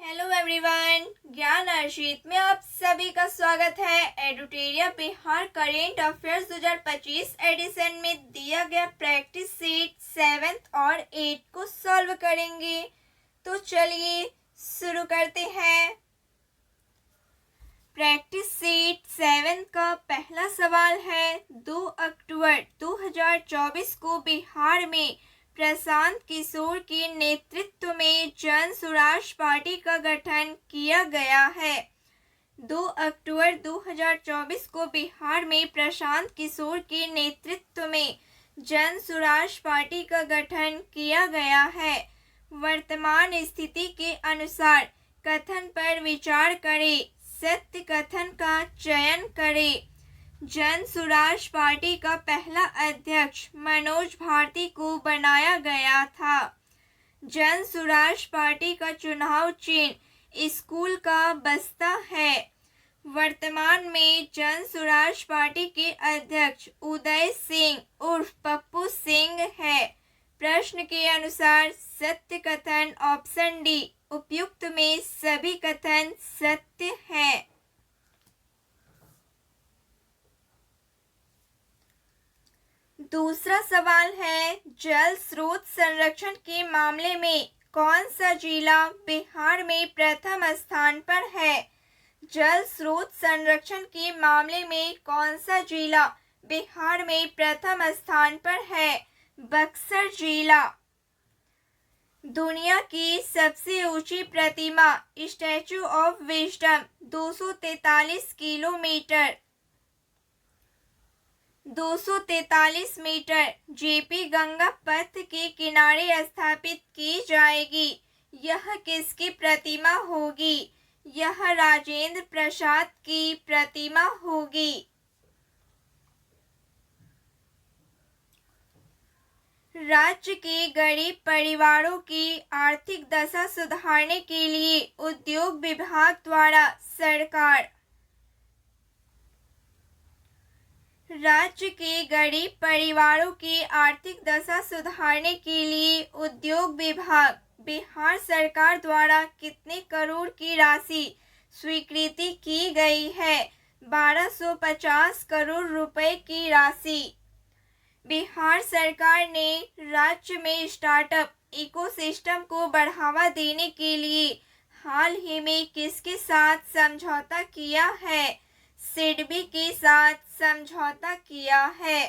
Hello everyone, ज्ञान अर्शित में आप सभी का स्वागत है। एडुटेरिया बिहार करेंट अफेयर्स 2025 एडिशन में दिया गया प्रैक्टिस सीट 7th और 8th को सॉल्व करेंगे। तो चलिए शुरू करते हैं। प्रैक्टिस सीट 7 का पहला सवाल है, 2 अक्टूबर 2024 को बिहार में प्रशांत किशोर के नेतृत्व में जन स्वराज पार्टी का गठन किया गया है। 2 अक्टूबर 2024 को बिहार में प्रशांत किशोर के नेतृत्व में जन स्वराज पार्टी का गठन किया गया है। वर्तमान स्थिति के अनुसार कथन पर विचार करें, सत्य कथन का चयन करें। जन स्वराज पार्टी का पहला अध्यक्ष मनोज भारती को बनाया गया था। जन स्वराज पार्टी का चुनाव चिन्ह स्कूल का बस्ता है। वर्तमान में जन स्वराज पार्टी के अध्यक्ष उदय सिंह उर्फ पप्पू सिंह है। प्रश्न के अनुसार सत्य कथन ऑप्शन डी, उपयुक्त में सभी कथन सत्य है। दूसरा सवाल है, जल स्रोत संरक्षण के मामले में कौन सा जिला बिहार में प्रथम स्थान पर है? जल स्रोत संरक्षण के मामले में कौन सा जिला बिहार में प्रथम स्थान पर है? बक्सर जिला। दुनिया की सबसे ऊंची प्रतिमा statue of wisdom 243 metre JP Ganga Path के किनारे स्थापित की जाएगी। यह किसकी प्रतिमा होगी? यह राजेंद्र प्रसाद की प्रतिमा होगी। राज्य के गरीब परिवारों की आर्थिक दशा सुधारने के लिए उद्योग विभाग द्वारा राज्य के गरीब परिवारों की आर्थिक दशा सुधारने के लिए उद्योग विभाग बिहार सरकार द्वारा कितने करोड़ की राशि स्वीकृति की गई है? 1250 करोड़ रुपए की राशि। बिहार सरकार ने राज्य में स्टार्टअप इकोसिस्टम को बढ़ावा देने के लिए हाल ही में किसके साथ समझौता किया है? सिडबी के साथ समझौता किया है।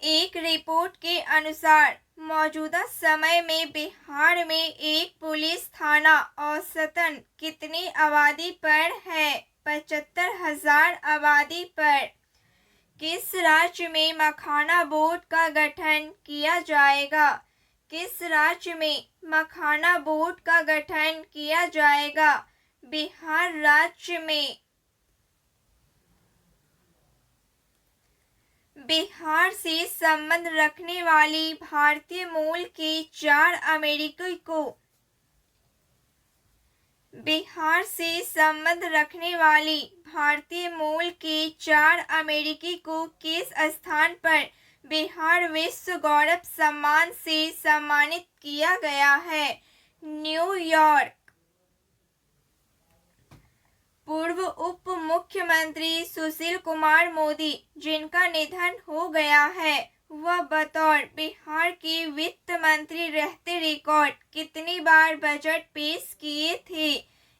एक रिपोर्ट के अनुसार मौजूदा समय में बिहार में एक पुलिस थाना औसतन कितनी आबादी पर है? 75,000 आबादी पर। किस राज्य में मखाना बोर्ड का गठन किया जाएगा? किस राज्य में मखाना बोर्ड का गठन किया जाएगा? बिहार राज्य में। बिहार से संबंध रखने वाली भारतीय मूल के 4 अमेरिकी को बिहार से संबंध रखने वाली भारतीय मूल के 4 अमेरिकी को किस स्थान पर बिहार विश्व गौरव सम्मान से सम्मानित किया गया है? न्यूयॉर्क। पूर्व उप मुख्यमंत्री सुशील कुमार मोदी जिनका निधन हो गया है, वह बतौर बिहार के वित्त मंत्री रहते रिकॉर्ड कितनी बार बजट पेश किए थे?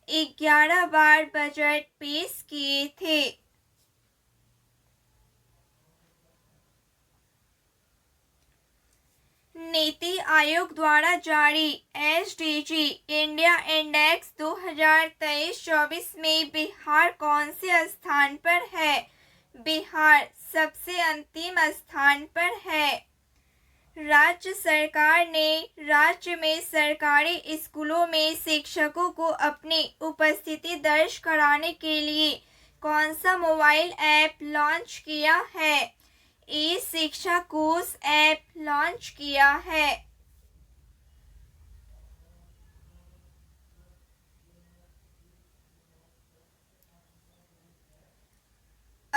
11 बार बजट पेश किए थे। नीति आयोग द्वारा जारी एसडीजी इंडिया इंडेक्स 2023-24 में बिहार कौन से स्थान पर है? बिहार सबसे अंतिम स्थान पर है। राज्य सरकार ने राज्य में सरकारी स्कूलों में शिक्षकों को अपनी उपस्थिति दर्ज कराने के लिए कौन सा मोबाइल ऐप लॉन्च किया है? शिक्षा कोष ऐप लॉन्च किया है।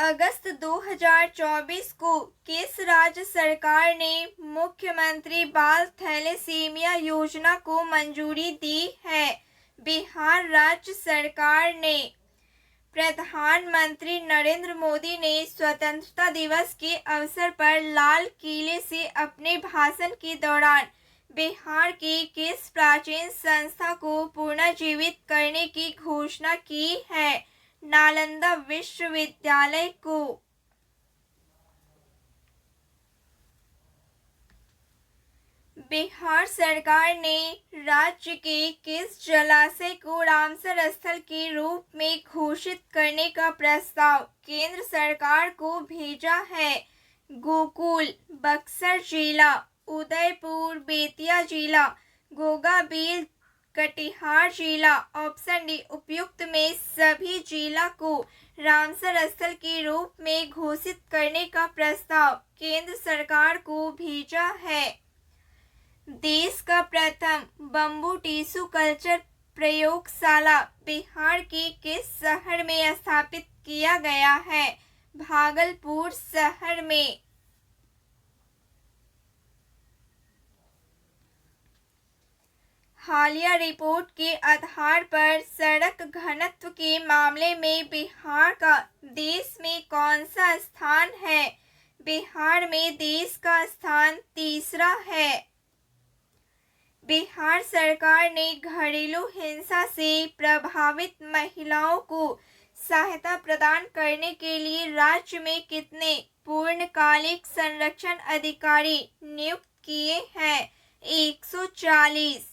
अगस्त 2024 को किस राज्य सरकार ने मुख्यमंत्री बाल थैलेसीमिया योजना को मंजूरी दी है? बिहार राज्य सरकार ने। प्रधानमंत्री नरेंद्र मोदी ने स्वतंत्रता दिवस के अवसर पर लाल किले से अपने भाषण के दौरान बिहार की किस प्राचीन संस्था को पुनर्जीवित करने की घोषणा की है? नालंदा विश्वविद्यालय को। बिहार सरकार ने राज्य के किस जलाशय को रामसर स्थल के रूप में घोषित करने का प्रस्ताव केंद्र सरकार को भेजा है? गोकुल, बक्सर जिला, उदयपुर, बेतिया जिला, गोगाबील, कटिहार जिला। ऑप्शन डी उपयुक्त में सभी जिला को रामसर स्थल के रूप में घोषित करने का प्रस्ताव केंद्र सरकार को भेजा है। देश का प्रथम बम्बू टिश्यू कल्चर प्रयोगशाला बिहार के किस शहर में स्थापित किया गया है? भागलपुर शहर में। हालिया रिपोर्ट के आधार पर सड़क घनत्व के मामले में बिहार का देश में कौन सा स्थान है? बिहार में देश का स्थान तीसरा है। बिहार सरकार ने घरेलू हिंसा से प्रभावित महिलाओं को सहायता प्रदान करने के लिए राज्य में कितने पूर्णकालिक संरक्षण अधिकारी नियुक्त किए हैं? 140।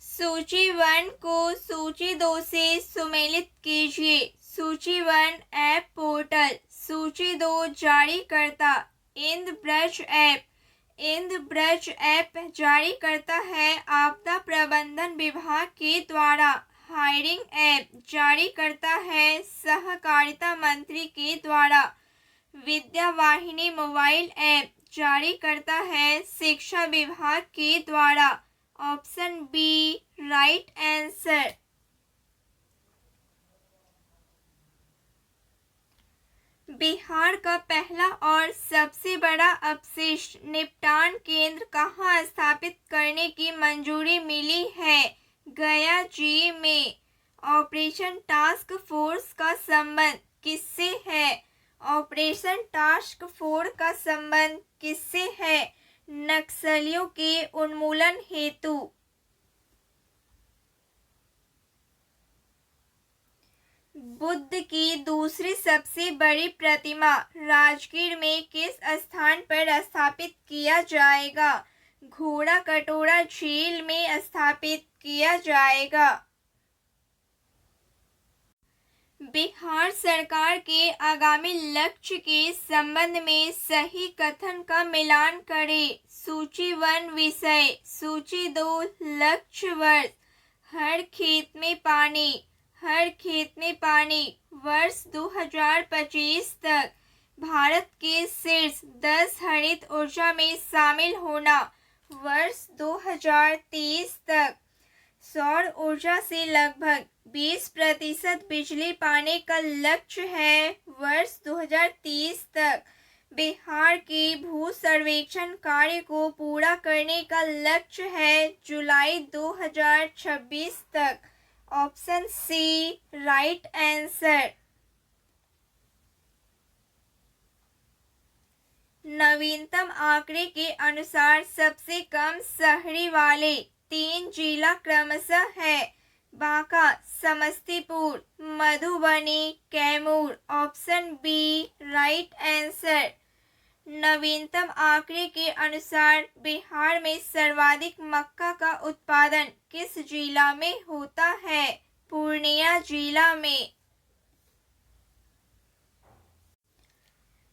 सूची 1 को सूची 2 से सुमेलित कीजिए। सूची 1 ऐप पोर्टल। सूची 2 जारीकर्ता इंद्रब्रज ऐप। इंद्रब्रज ऐप जारी करता है आपदा प्रबंधन विभाग के द्वारा। हायरिंग ऐप जारी करता है सहकारिता मंत्री के द्वारा। विद्या वाहिनी मोबाइल ऐप जारी करता है शिक्षा विभाग के द्वारा। Option B right answer. Bihar का पहला और सबसे बड़ा अपशिष्ट निपटान केंद्र कहाँ स्थापित करने की मंजूरी मिली है? गया जी में। ऑपरेशन टास्क फोर्स का संबंध किससे है? ऑपरेशन टास्क फोर्स का संबंध किससे है? नक्सलियों के उन्मूलन हेतु। बुद्ध की दूसरी सबसे बड़ी प्रतिमा राजगीर में किस स्थान पर स्थापित किया जाएगा? घोड़ा कटोरा झील में स्थापित किया जाएगा। बिहार सरकार के आगामी लक्ष्य के संबंध में सही कथन का मिलान करें। सूची 1 विषय। सूची 2 लक्ष्य वर्ष। हर खेत में पानी। हर खेत में पानी वर्ष 2025 तक। भारत के शीर्ष 10 हरित ऊर्जा में शामिल होना वर्ष 2030 तक। सौर ऊर्जा से लगभग 20% बिजली पाने का लक्ष्य है वर्ष 2030 तक। बिहार के भू सर्वेक्षण कार्य को पूरा करने का लक्ष्य है जुलाई 2026 तक। Option C right answer. नवीनतम आंकड़े के अनुसार सबसे कम शहरी वाले 3 जिला क्रमशः है Banka, Samastipur, Madhubani, Kaimur. Option B right answer. नवीनतम आंकड़े के अनुसार बिहार में सर्वाधिक मक्का का उत्पादन किस जिला में होता है? पूर्णिया जिला में।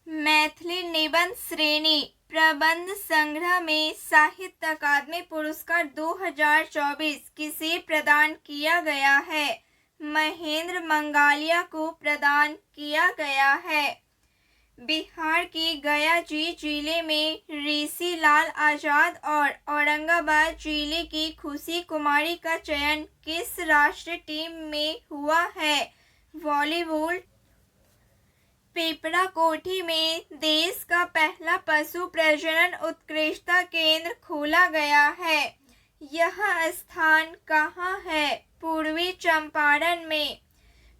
मैथिली निबंध श्रेणी प्रबंध संग्रह में साहित्य अकादमी पुरस्कार 2024 किसे प्रदान किया गया है? महेंद्र मंगालिया को प्रदान किया गया है। बिहार के गया जी जिले में ऋषि लाल आजाद और औरंगाबाद जिले की खुशी कुमारी का चयन किस राष्ट्रीय टीम में हुआ है? बॉलीवुड पिपरा कोठी में देश का पहला पशु प्रजनन उत्कृष्टता केंद्र खोला गया है। यह स्थान कहाँ है? पूर्वी चंपारण में।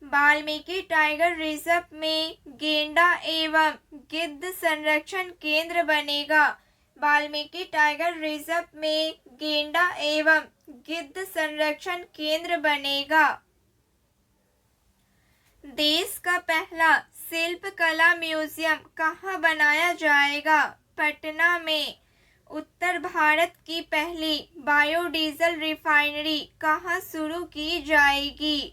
वाल्मीकि टाइगर रिजर्व में गेंडा एवं गिद्ध संरक्षण केंद्र बनेगा। वाल्मीकि टाइगर रिजर्व में गेंडा एवं गिद्ध संरक्षण केंद्र बनेगा। देश का पहला शिल्पकला म्यूजियम कहाँ बनाया जाएगा? पटना में। उत्तर भारत की पहली बायोडीजल रिफाइनरी कहाँ शुरू की जाएगी?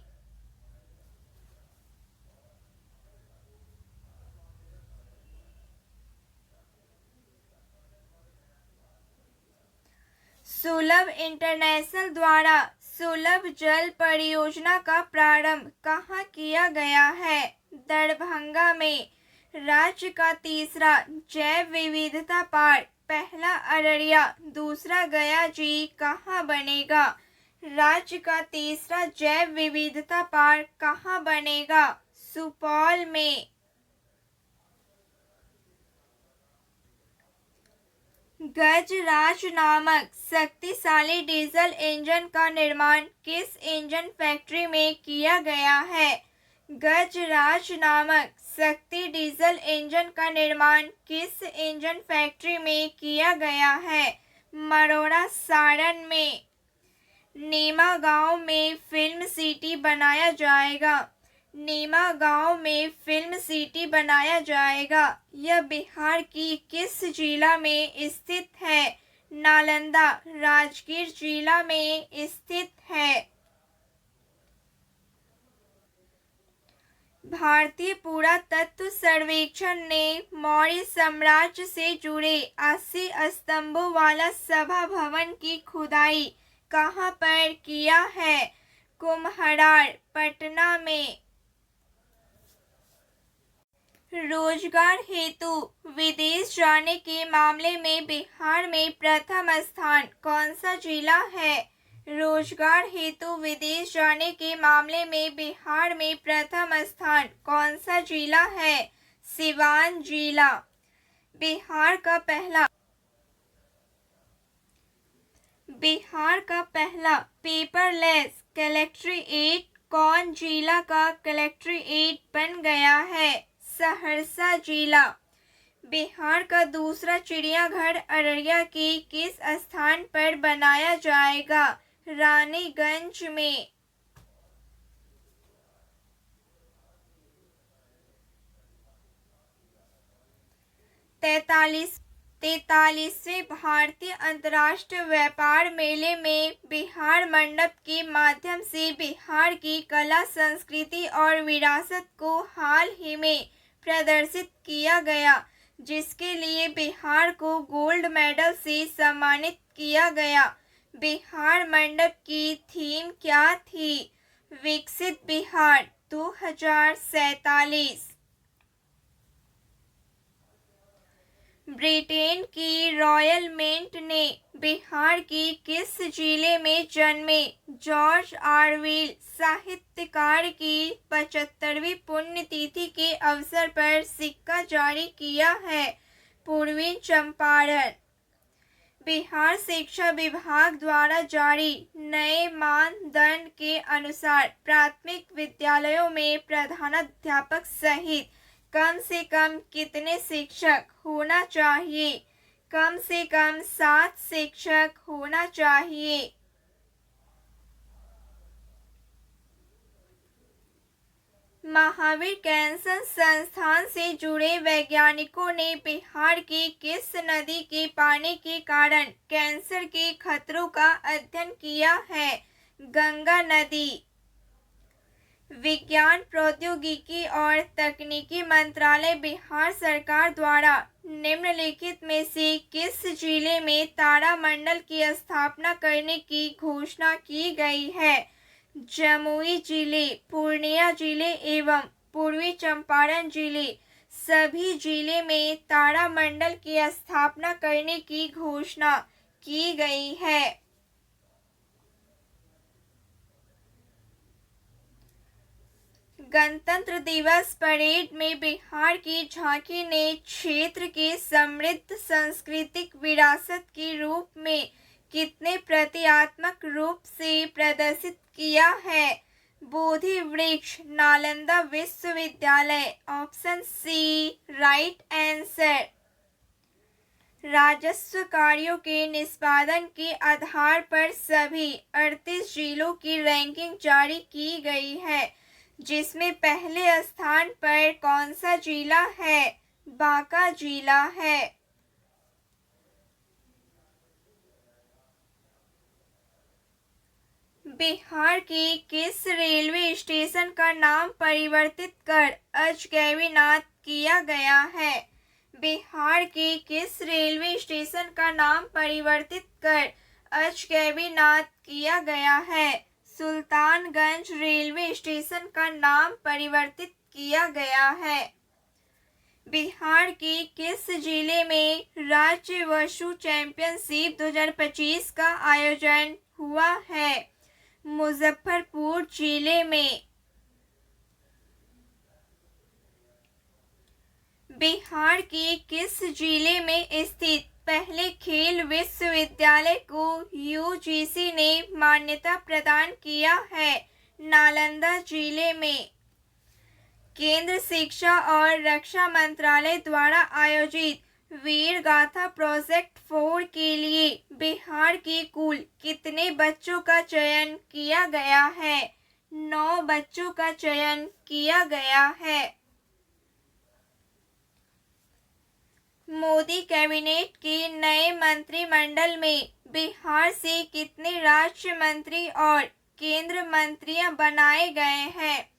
सुलभ इंटरनेशनल द्वारा सुलभ जल परियोजना का प्रारंभ कहाँ किया गया है? दरभंगा में। राज्य का तीसरा जैव विविधता पार्क पहला अररिया दूसरा गया जी कहाँ बनेगा? राज्य का तीसरा जैव विविधता पार्क कहाँ बनेगा? सुपौल में। गजराज नामक शक्तिशाली डीजल इंजन का निर्माण किस इंजन फैक्ट्री में किया गया है? गजराज नामक शक्ति डीजल इंजन का निर्माण किस इंजन फैक्ट्री में किया गया है? मरोड़ा सारण में। नीमा गांव में फिल्म सिटी बनाया जाएगा। नीमा गांव में फिल्म सिटी बनाया जाएगा। यह बिहार की किस जिला में स्थित है? नालंदा राजगीर जिला में स्थित है। भारतीय पुरातत्व सर्वेक्षण ने मौर्य साम्राज्य से जुड़े 80 स्तंभों वाला सभा भवन की खुदाई कहाँ पर किया है? कुम्हरार पटना में। रोजगार हेतु विदेश जाने के मामले में बिहार में प्रथम स्थान कौन सा जिला है? रोजगार हेतु विदेश जाने के मामले में बिहार में प्रथम स्थान कौन सा जिला है? सिवान जिला। बिहार का पहला पेपरलेस कलेक्ट्रेट कौन जिला का कलेक्ट्रेट बन गया है? सहरसा जिला। बिहार का दूसरा चिड़ियाघर अररिया के किस स्थान पर बनाया जाएगा? रानीगंज में। 43वें भारतीय अंतर्राष्ट्रीय व्यापार मेले में बिहार मंडप के माध्यम से बिहार की कला संस्कृति और विरासत को हाल ही में प्रदर्शित किया गया, जिसके लिए बिहार को गोल्ड मेडल से सम्मानित किया गया। बिहार मंडप की थीम क्या थी? विकसित बिहार 2047। ब्रिटेन की रॉयल मिंट ने बिहार की किस जिले में जन्मे जॉर्ज ऑरवेल साहित्यकार की 75वीं पुण्यतिथि के अवसर पर सिक्का जारी किया है? पूर्वी चंपारण। बिहार शिक्षा विभाग द्वारा जारी नए मानदंड के अनुसार प्राथमिक विद्यालयों में प्रधानाध्यापक सहित कम से कम कितने शिक्षक होना चाहिए? कम से कम 7 शिक्षक होना चाहिए। महावीर कैंसर संस्थान से जुड़े वैज्ञानिकों ने बिहार की किस नदी के पानी के कारण कैंसर के खतरों का अध्ययन किया है? गंगा नदी। विज्ञान प्रौद्योगिकी और तकनीकी मंत्रालय बिहार सरकार द्वारा निम्नलिखित में से किस जिले में तारामंडल की स्थापना करने की घोषणा की गई है? जमुई जिले, पूर्णिया जिले एवं पूर्वी चंपारण जिले सभी जिले में तारामंडल की स्थापना करने की घोषणा की गई है। गणतंत्र दिवस परेड में बिहार की झांकी ने क्षेत्र की समृद्ध सांस्कृतिक विरासत के रूप में कितने प्रतीकात्मक रूप से प्रदर्शित किया है। बोधि वृक्ष, नालंदा विश्वविद्यालय। Option C right answer. राजस्व कार्यों के निष्पादन के आधार पर सभी 38 जिलों की रैंकिंग जारी की गई है, जिसमें पहले स्थान पर कौन सा जिला है? बांका जिला है। बिहार के किस रेलवे स्टेशन का नाम परिवर्तित कर अजगैबीनाथ किया गया है? बिहार के किस रेलवे स्टेशन का नाम परिवर्तित कर अजगैबीनाथ किया गया है? सुल्तानगंज रेलवे स्टेशन का नाम परिवर्तित किया गया है। बिहार के किस जिले में राज्य वुशु चैंपियनशिप 2025 का आयोजन हुआ है? मुजफ्फरपुर जिले में। बिहार के किस जिले में स्थित पहले खेल विश्वविद्यालय को यूजीसी ने मान्यता प्रदान किया है? नालंदा जिले में। केंद्र शिक्षा और रक्षा मंत्रालय द्वारा आयोजित वीर गाथा प्रोजेक्ट 4 के लिए बिहार के कुल कितने बच्चों का चयन किया गया है? 9 बच्चों का चयन किया गया है। मोदी कैबिनेट के नए मंत्रिमंडल में बिहार से कितने राज्य मंत्री और केंद्र मंत्रियां बनाए गए हैं?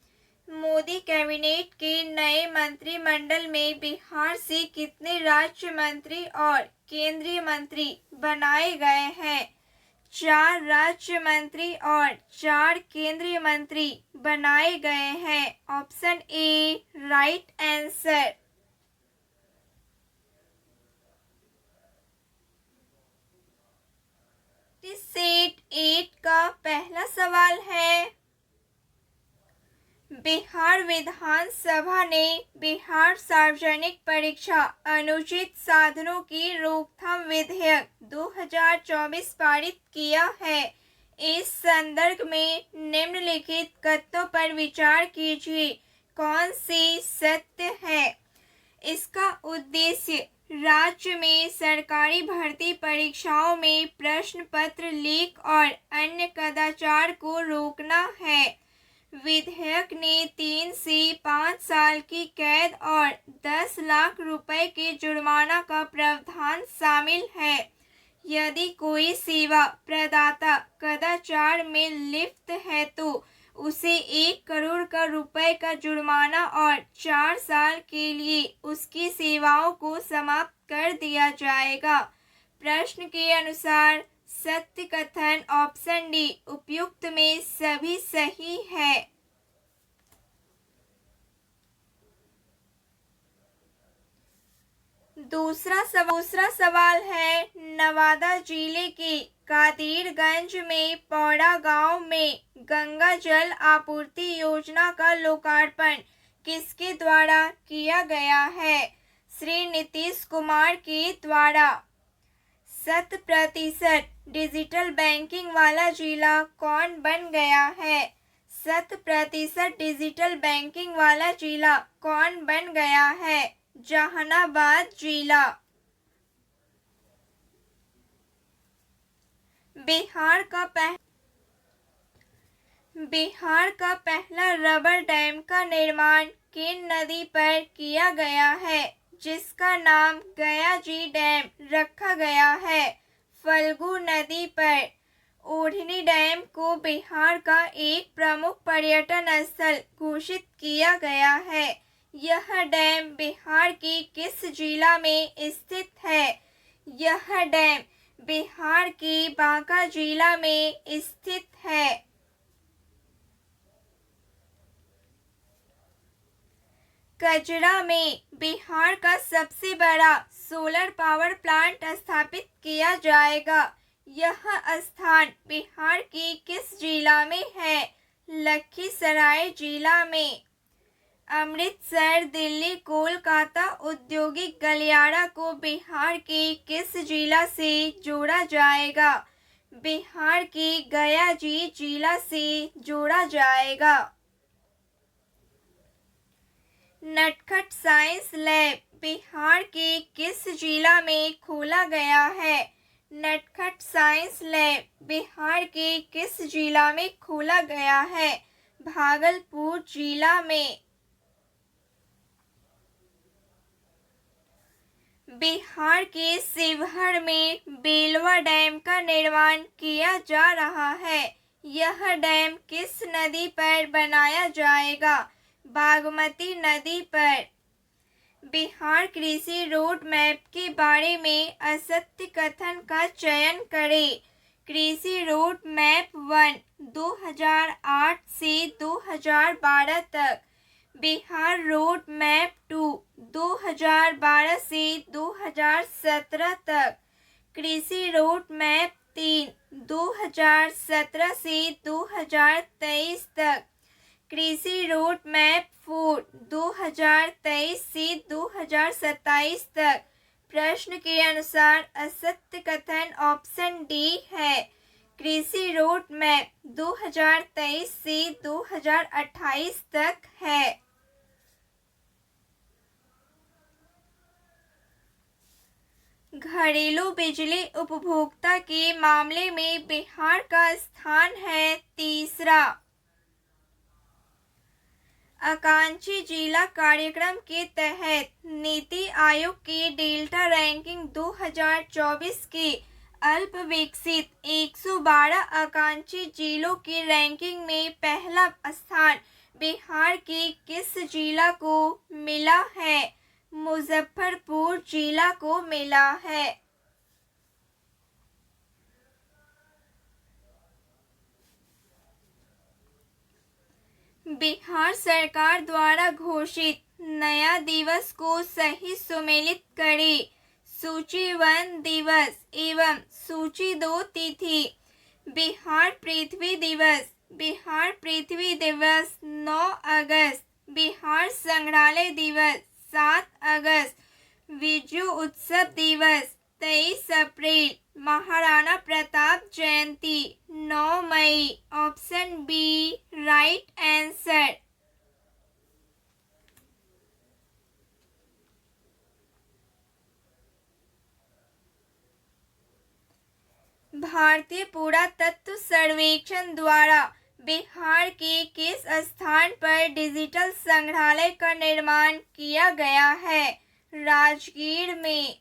मोदी कैबिनेट के नए मंत्रिमंडल में बिहार से कितने राज्य मंत्री और केंद्रीय मंत्री बनाए गए हैं? 4 राज्य मंत्री और 4 केंद्रीय मंत्री बनाए गए हैं। Option A right answer. Set 8 का पहला सवाल है, बिहार विधानसभा ने बिहार सार्वजनिक परीक्षा अनुचित साधनों की रोकथाम विधेयक 2024 पारित किया है। इस संदर्भ में निम्नलिखित कथनों पर विचार कीजिए, कौन सी सत्य है? इसका उद्देश्य राज्य में सरकारी भर्ती परीक्षाओं में प्रश्न पत्र लीक और अन्य कदाचार को रोकना है। विधेयक ने 3 से 5 साल की कैद और 10 लाख रुपए के जुर्माना का प्रावधान शामिल है यदि कोई सेवा प्रदाता कदाचार में लिप्त है तो उसे 1 करोड़ का रुपए का जुर्माना और 4 साल के लिए उसकी सेवाओं को समाप्त कर दिया जाएगा। प्रश्न के अनुसार सत्य कथन ऑप्शन डी उपयुक्त में सभी सही है। दूसरा सवाल है, नवादा जिले के कादिरगंज में पौड़ा गांव में गंगा जल आपूर्ति योजना का लोकार्पण किसके द्वारा किया गया है? श्री नीतीश कुमार के द्वारा। 100% डिजिटल बैंकिंग वाला जिला कौन बन गया है? 100% डिजिटल बैंकिंग वाला जिला कौन बन गया है? जहानाबाद जिला। बिहार का पहला रबर डैम का निर्माण किन नदी पर किया गया है, जिसका नाम गयाजी डैम रखा गया है? फल्गु नदी पर। ओढ़नी डैम को बिहार का एक प्रमुख पर्यटन स्थल घोषित किया गया है। यह डैम बिहार के किस जिला में स्थित है? यह डैम बिहार के बांका जिला में स्थित है। कजरा में बिहार का सबसे बड़ा सोलर पावर प्लांट स्थापित किया जाएगा। यह स्थान बिहार के किस जिला में है? लखीसराय जिला में। अमृतसर, दिल्ली, कोलकाता औद्योगिक गलियारा को बिहार के किस जिला से जोड़ा जाएगा? बिहार के गया जिला से जोड़ा जाएगा। नटखट साइंस लैब बिहार के किस जिला में खोला गया है? नटखट साइंस लैब बिहार के किस जिला में खोला गया है? भागलपुर जिला में। बिहार के शिवहर में बेलवा डैम का निर्माण किया जा रहा है। यह डैम किस नदी पर बनाया जाएगा? बागमती नदी पर। बिहार कृषि रोड मैप के बारे में असत्य कथन का चयन करें। कृषि रोड मैप 1 2008 से 2012 तक। बिहार रोड मैप 2 2012 से 2017 तक। कृषि रोड मैप 3 2017 से 2023 तक। कृषि रोड मैप 4 2023 से 2027 तक। प्रश्न के अनुसार असत्य कथन ऑप्शन डी है। कृषि रोड मैप 2023 से 2028 तक है। घरेलू बिजली उपभोक्ता के मामले में बिहार का स्थान है तीसरा। आकांक्षी जिला कार्यक्रम के तहत नीति आयोग की डेल्टा रैंकिंग 2024 के अल्प विकसित 112 आकांक्षी जिलों की रैंकिंग में पहला स्थान बिहार के किस जिला को मिला है? मुजफ्फरपुर जिला को मिला है। बिहार सरकार द्वारा घोषित नया दिवस को सही सुमेलित करें। सूची 1 दिवस एवं सूची 2 तिथि। बिहार पृथ्वी दिवस। बिहार पृथ्वी दिवस 9 अगस्त। बिहार संग्रहालय दिवस 7 अगस्त। विजय उत्सव दिवस 23 अप्रैल। महाराणा प्रताप जयंती 9 मई। Option B right answer. भारतीय पुरातत्व सर्वेक्षण द्वारा बिहार के किस स्थान पर डिजिटल संग्रहालय का निर्माण किया गया है? राजगीर में।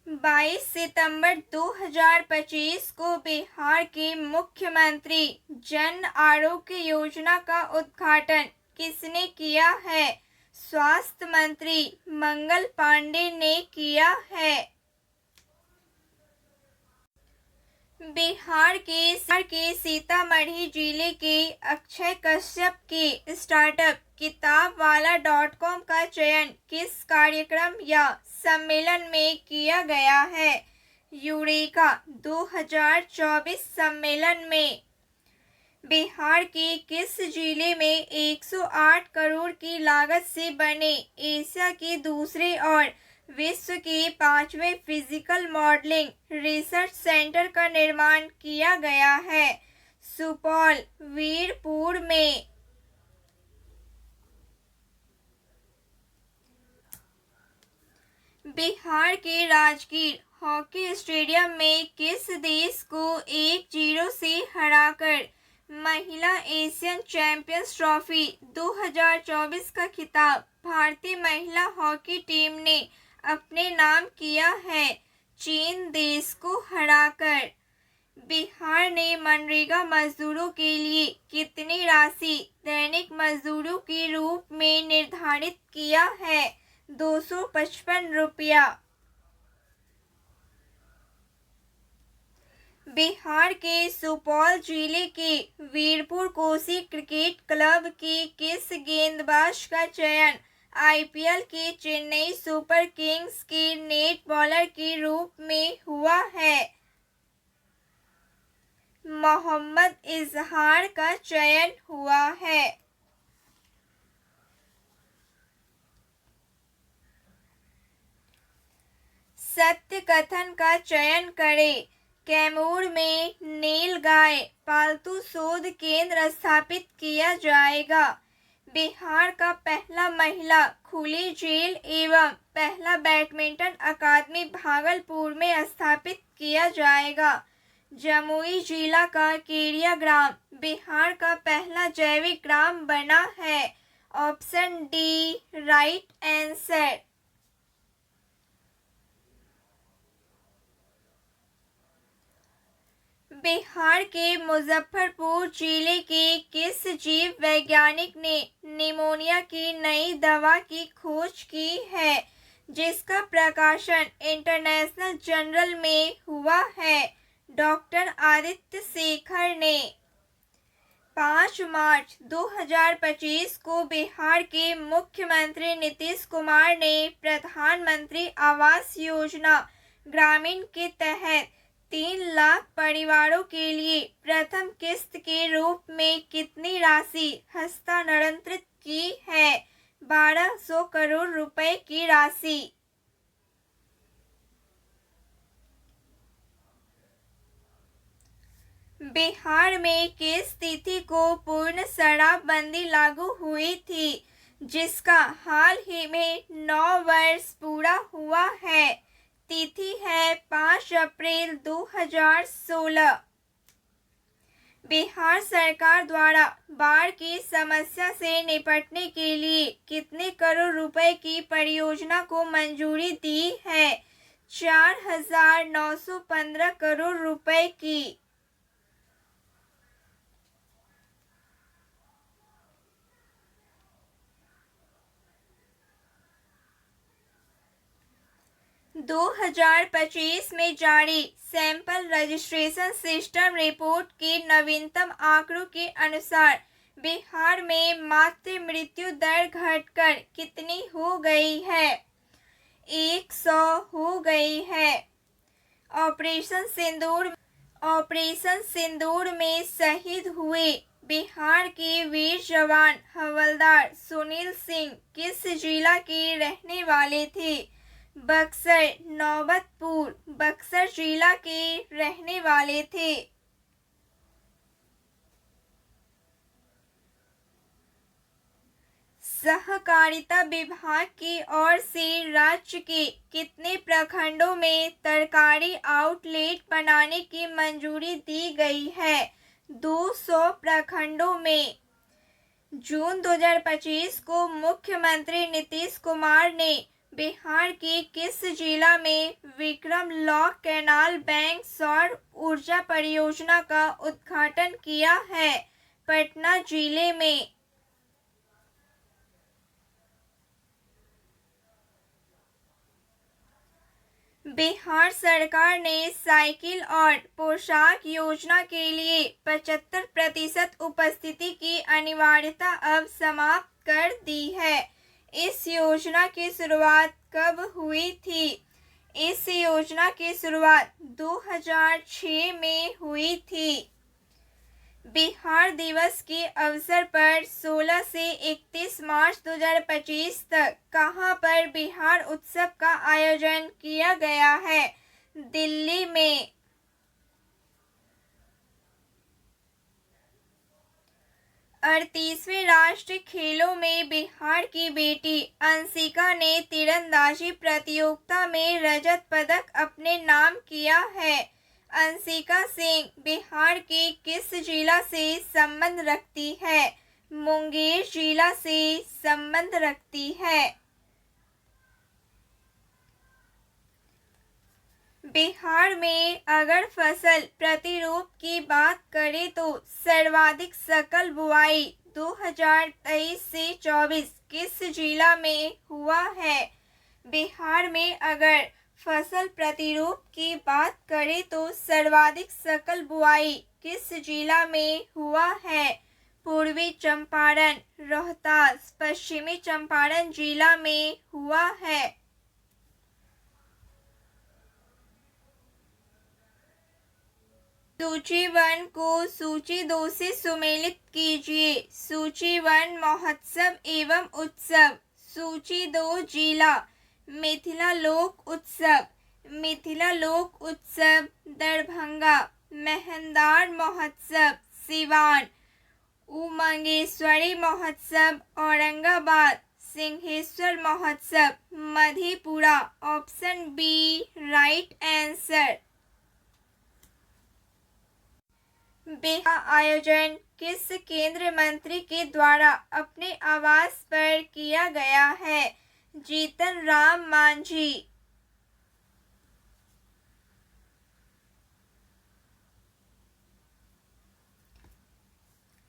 22 सितंबर 2025 को बिहार के मुख्यमंत्री जन आरोग्य योजना का उद्घाटन किसने किया है? स्वास्थ्य मंत्री मंगल पांडे ने किया है। बिहार के सीतामढ़ी जिले के अक्षय कश्यप के स्टार्टअप किताबवाला.com का चयन किस कार्यक्रम या सम्मेलन में किया गया है? यूरेका 2024 सम्मेलन में। बिहार के किस जिले में 108 करोड़ की लागत से बने एशिया के दूसरे और विश्व के 5वें फिजिकल मॉडलिंग रिसर्च सेंटर का निर्माण किया गया है? सुपौल वीरपुर में। बिहार के राजगीर हॉकी स्टेडियम में किस देश को 1-0 से हराकर महिला एशियन चैंपियंस ट्रॉफी 2024 का खिताब भारतीय महिला हॉकी टीम ने अपने नाम किया है? चीन देश को हराकर। बिहार ने मनरेगा मजदूरों के लिए कितनी राशि दैनिक मजदूरों के रूप में निर्धारित किया है? 255 रुपया। बिहार के सुपौल जिले के वीरपुर कोसी क्रिकेट क्लब के किस गेंदबाज का चयन आईपीएल के चेन्नई सुपर किंग्स के नेट बॉलर के रूप में हुआ है? मोहम्मद इजहार का चयन हुआ है। सत्य कथन का चयन करें। कैमूर में नीलगाय पालतू शोध केंद्र स्थापित किया जाएगा। बिहार का पहला महिला खुली जेल एवं पहला बैडमिंटन अकादमी भागलपुर में स्थापित किया जाएगा। जमुई जिला का केरिया ग्राम बिहार का पहला जैविक ग्राम बना है। Option D right answer. Bihar के मुजफ्फरपुर जिले के किस जीव वैज्ञानिक ने निमोनिया की नई दवा की खोज की है, जिसका प्रकाशन इंटरनेशनल जर्नल में हुआ है? डॉक्टर आदित्य शेखर ने। 5 मार्च 2025 को बिहार के मुख्यमंत्री नीतीश कुमार ने प्रधानमंत्री आवास योजना ग्रामीण के तहत 3 लाख परिवारों के लिए प्रथम किस्त के रूप में कितनी राशि हस्तांतरित की है? 1200 करोड़ रुपए की राशि। बिहार में किस तिथि को पूर्ण शराबबंदी लागू हुई थी, जिसका हाल ही में 9 वर्ष पूरा हुआ है? तिथि है 5 अप्रैल 2016। बिहार सरकार द्वारा बाढ़ की समस्या से निपटने के लिए कितने करोड़ रुपए की परियोजना को मंजूरी दी है? 4,915 करोड़ रुपए की। दो 2025 में जारी सैंपल रजिस्ट्रेशन सिस्टम रिपोर्ट के नवीनतम आंकड़ों के अनुसार बिहार में मातृ मृत्यु दर घटकर कितनी हो गई है? 100 हो गई है। ऑपरेशन सिंदूर में शहीद हुए बिहार के वीर जवान हवलदार सुनील सिंह किस जिला के रहने वाले थे? बक्सर नौबतपुर बक्सर जिला के रहने वाले थे। सहकारिता विभाग की ओर से राज्य के कितने प्रखंडों में तरकारी आउटलेट बनाने की मंजूरी दी गई है? 200 प्रखंडों में। जून 2025 को मुख्यमंत्री नीतीश कुमार ने बिहार के किस जिला में विक्रम लॉ कैनाल बैंक सौर ऊर्जा परियोजना का उद्घाटन किया है? पटना जिले में। बिहार सरकार ने साइकिल और पोशाक योजना के लिए 75% उपस्थिति की अनिवार्यता अब समाप्त कर दी है। इस योजना की शुरुआत कब हुई थी? इस योजना की शुरुआत 2006 में हुई थी। बिहार दिवस के अवसर पर 16 से 31 मार्च 2025 तक कहां पर बिहार उत्सव का आयोजन किया गया है? दिल्ली में। 38वें राष्ट्रीय खेलों में बिहार की बेटी अंशिका ने तीरंदाजी प्रतियोगिता में रजत पदक अपने नाम किया है। अंशिका सिंह बिहार के किस जिला से संबंध रखती है? मुंगेर जिला से संबंध रखती है। बिहार में अगर फसल प्रतिरूप की बात करें तो सर्वाधिक सकल बुआई 2023 से 24 किस जिला में हुआ है? बिहार में अगर फसल प्रतिरूप की बात करें तो सर्वाधिक सकल बुआई किस जिला में हुआ है? पूर्वी चंपारण, रोहतास, पश्चिमी चंपारण जिला में हुआ है। सूची 1 को सूची 2 से सुमेलित कीजिए। सूची 1 महोत्सव एवं उत्सव। सूची 2 जिला। मिथिला लोक उत्सव। मिथिला लोक उत्सव दरभंगा। मेहंदार महोत्सव सिवान। उमंगेश्वरी महोत्सव औरंगाबाद। सिंहेश्वर महोत्सव Madhepura. Option B right answer. Bihar आयोजन किस केंद्रीय मंत्री के द्वारा अपने आवास पर किया गया है? जीतन राम मांझी।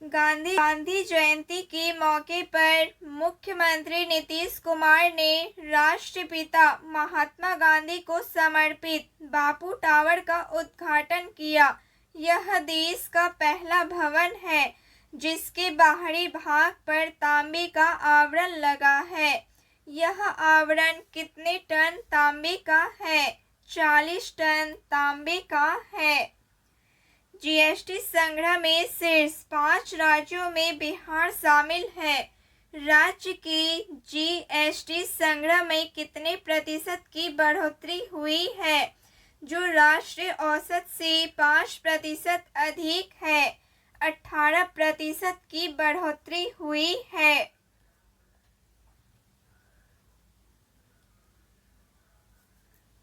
गांधी जयंती के मौके पर मुख्यमंत्री नीतीश कुमार ने राष्ट्रपिता महात्मा गांधी को समर्पित बापू टावर का उद्घाटन किया। यह देश का पहला भवन है जिसके बाहरी भाग पर तांबे का आवरण लगा है। यह आवरण कितने टन तांबे का है? 40 टन तांबे का है। जीएसटी संग्रह में शीर्ष 5 राज्यों में बिहार शामिल है। राज्य के जीएसटी संग्रह में कितने प्रतिशत की बढ़ोतरी हुई है? जो राष्ट्रीय औसत से 5% अधिक है। 18% की बढ़ोतरी हुई है।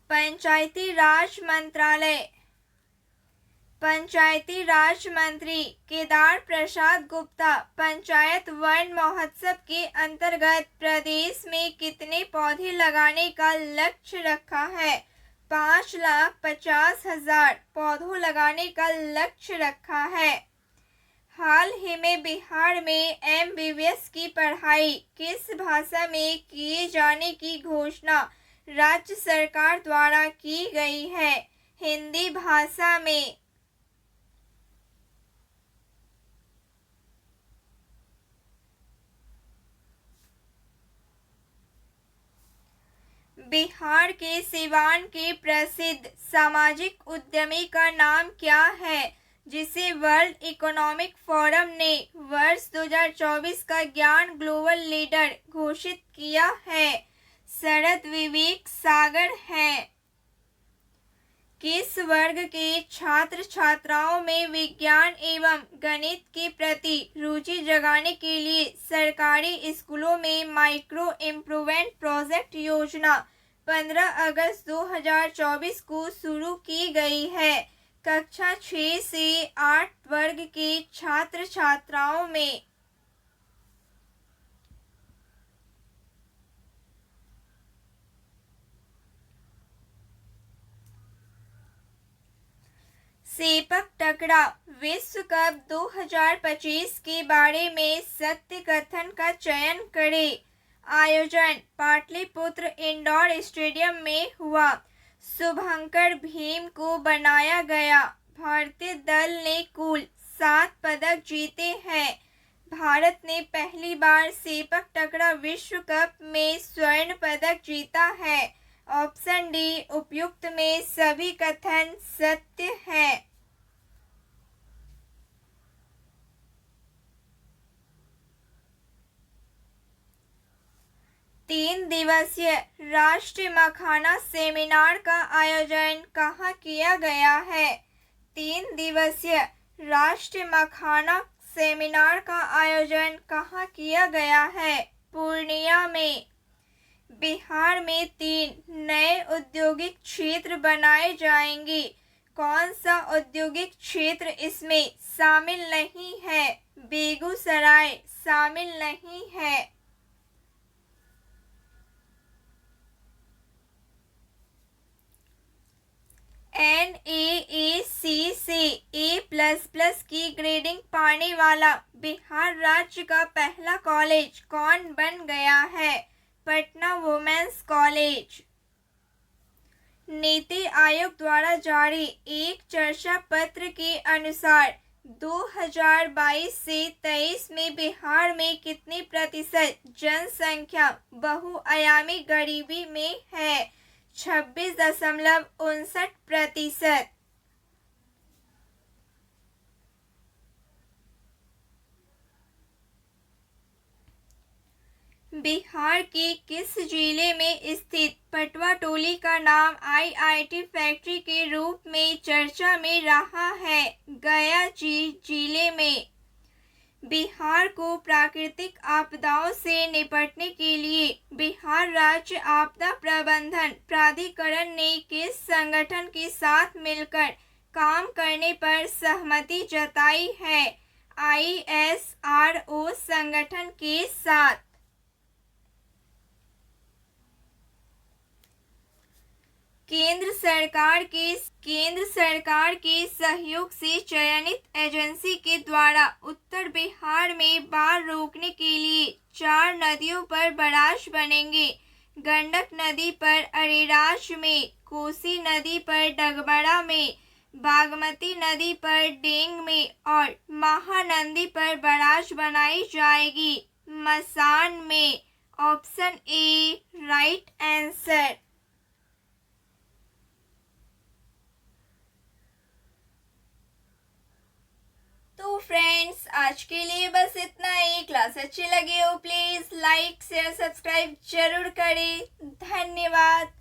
पंचायती राज मंत्रालय। पंचायती राज मंत्री केदार प्रसाद गुप्ता पंचायत वन महोत्सव के अंतर्गत प्रदेश में कितने पौधे लगाने का लक्ष्य रखा है? 5,50,000 पौधों लगाने का लक्ष्य रखा है। हाल ही में बिहार में एमबीबीएस की पढ़ाई किस भाषा में किए जाने की घोषणा राज्य सरकार द्वारा की गई है? हिंदी भाषा में। बिहार के सिवान के प्रसिद्ध सामाजिक उद्यमी का नाम क्या है जिसे वर्ल्ड इकोनॉमिक फोरम ने वर्ष 2024 का ज्ञान ग्लोबल लीडर घोषित किया है? शरद विवेक सागर हैं। किस वर्ग के छात्र छात्राओं में विज्ञान एवं गणित के प्रति रुचि जगाने के लिए सरकारी स्कूलों में माइक्रो इम्प्रूवमेंट प्रोजेक्ट योजना 15 अगस्त 2024 को शुरू की गई है? कक्षा 6 से 8 वर्ग के छात्र छात्राओं में। सेपक टकरा विश्व कप 2025 के बारे में सत्य कथन का चयन करें। आयोजन पाटलिपुत्र इंडोर स्टेडियम में हुआ। शुभंकर भीम को बनाया गया। भारतीय दल ने कुल 7 पदक जीते हैं। भारत ने पहली बार सेपक टकरा विश्व कप में स्वर्ण पदक जीता है। ऑप्शन डी उपयुक्त में सभी कथन सत्य है। 3 दिवसीय राष्ट्रीय मखाना सेमिनार का आयोजन कहाँ किया गया है? 3 दिवसीय राष्ट्रीय मखाना सेमिनार का आयोजन कहाँ किया गया है? पूर्णिया में। बिहार में 3 नए औद्योगिक क्षेत्र बनाए जाएंगे। कौन सा औद्योगिक क्षेत्र इसमें शामिल नहीं है? बेगूसराय शामिल नहीं है। NAAC से A++ की ग्रेडिंग पाने वाला बिहार राज्य का पहला कॉलेज कौन बन गया है? Patna women's college. नीति आयोग द्वारा जारी एक चर्चा पत्र के अनुसार 2022 से 23 में बिहार में कितनी प्रतिशत जनसंख्या बहुआयामी गरीबी में है? 26.59%। बिहार के किस जिले में स्थित पटवाटोली का नाम आईआईटी फैक्ट्री के रूप में चर्चा में रहा है? गया जिले में। बिहार को प्राकृतिक आपदाओं से निपटने के लिए बिहार राज्य आपदा प्रबंधन प्राधिकरण ने किस संगठन के साथ मिलकर काम करने पर सहमति जताई है? ISRO संगठन के साथ। केंद्र सरकार के सहयोग से चयनित एजेंसी के द्वारा उत्तर बिहार में बाढ़ रोकने के लिए 4 नदियों पर बराज बनेंगे। गंडक नदी पर अरेराज में, कोसी नदी पर डगबड़ा में, बागमती नदी पर डेंग में और महानंदी पर बराज बनाई जाएगी। मसान में। Option A right answer. तो फ्रेंड्स, आज के लिए बस इतना ही। क्लास अच्छी लगी हो प्लीज लाइक शेयर सब्सक्राइब जरूर करें। धन्यवाद।